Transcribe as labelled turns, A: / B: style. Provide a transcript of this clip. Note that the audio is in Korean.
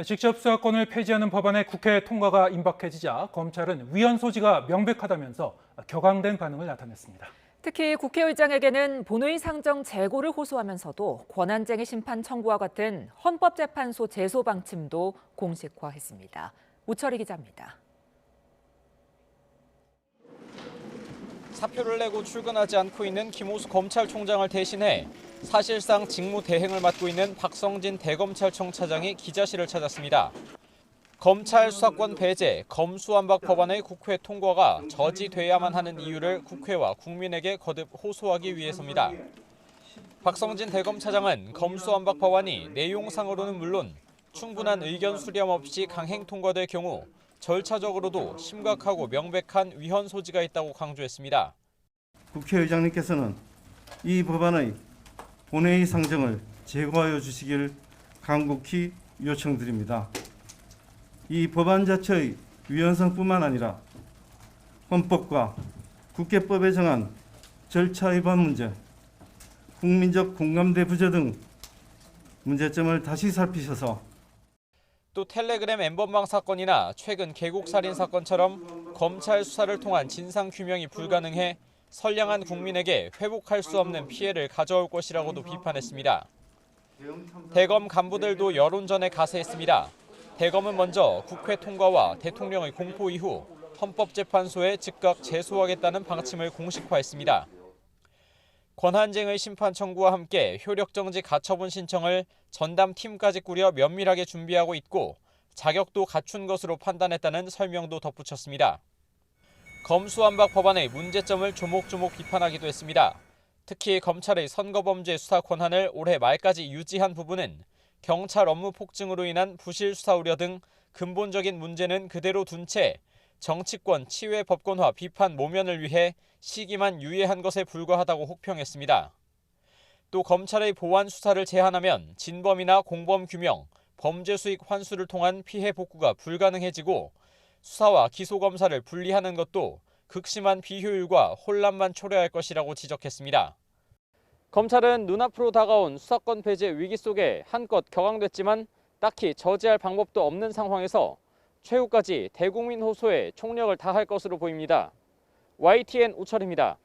A: 직접 수사권을 폐지하는 법안의 국회 통과가 임박해지자 검찰은 위헌 소지가 명백하다면서 격앙된 반응을 나타냈습니다.
B: 특히 국회의장에게는 본회의 상정 재고를 호소하면서도 권한쟁의 심판 청구와 같은 헌법재판소 제소 방침도 공식화했습니다. 우철희 기자입니다.
C: 사표를 내고 출근하지 않고 있는 김호수 검찰총장을 대신해 사실상 직무 대행을 맡고 있는 박성진 대검찰청 차장이 기자실을 찾았습니다. 검찰 수사권 배제, 검수완박 법안의 국회 통과가 저지돼야만 하는 이유를 국회와 국민에게 거듭 호소하기 위해서입니다. 박성진 대검차장은 검수완박 법안이 내용상으로는 물론 충분한 의견 수렴 없이 강행 통과될 경우 절차적으로도 심각하고 명백한 위헌 소지가 있다고 강조했습니다.
D: 국회의장님께서는 이 법안의 본회의 상정을 제거하여 주시길 간곡히 요청드립니다. 이 법안 자체의 위헌성뿐만 아니라 헌법과 국회법에 정한 절차 위반 문제, 국민적 공감대 부재 등 문제점을 다시 살피셔서
C: 또 텔레그램 엠번방 사건이나 최근 계곡살인 사건처럼 검찰 수사를 통한 진상규명이 불가능해 선량한 국민에게 회복할 수 없는 피해를 가져올 것이라고도 비판했습니다. 대검 간부들도 여론전에 가세했습니다. 대검은 먼저 국회 통과와 대통령의 공포 이후 헌법재판소에 즉각 제소하겠다는 방침을 공식화했습니다. 권한쟁의 심판 청구와 함께 효력정지 가처분 신청을 전담팀까지 꾸려 면밀하게 준비하고 있고 자격도 갖춘 것으로 판단했다는 설명도 덧붙였습니다. 검수완박 법안의 문제점을 조목조목 비판하기도 했습니다. 특히 검찰의 선거범죄 수사 권한을 올해 말까지 유지한 부분은 경찰 업무 폭증으로 인한 부실 수사 우려 등 근본적인 문제는 그대로 둔 채 정치권 치외 법권화 비판 모면을 위해 시기만 유예한 것에 불과하다고 혹평했습니다. 또 검찰의 보완 수사를 제한하면 진범이나 공범 규명, 범죄 수익 환수를 통한 피해 복구가 불가능해지고 수사와 기소 검사를 분리하는 것도 극심한 비효율과 혼란만 초래할 것이라고 지적했습니다. 검찰은 눈앞으로 다가온 수사권 배제 위기 속에 한껏 격앙됐지만 딱히 저지할 방법도 없는 상황에서 최후까지 대국민 호소에 총력을 다할 것으로 보입니다. YTN 우철입니다.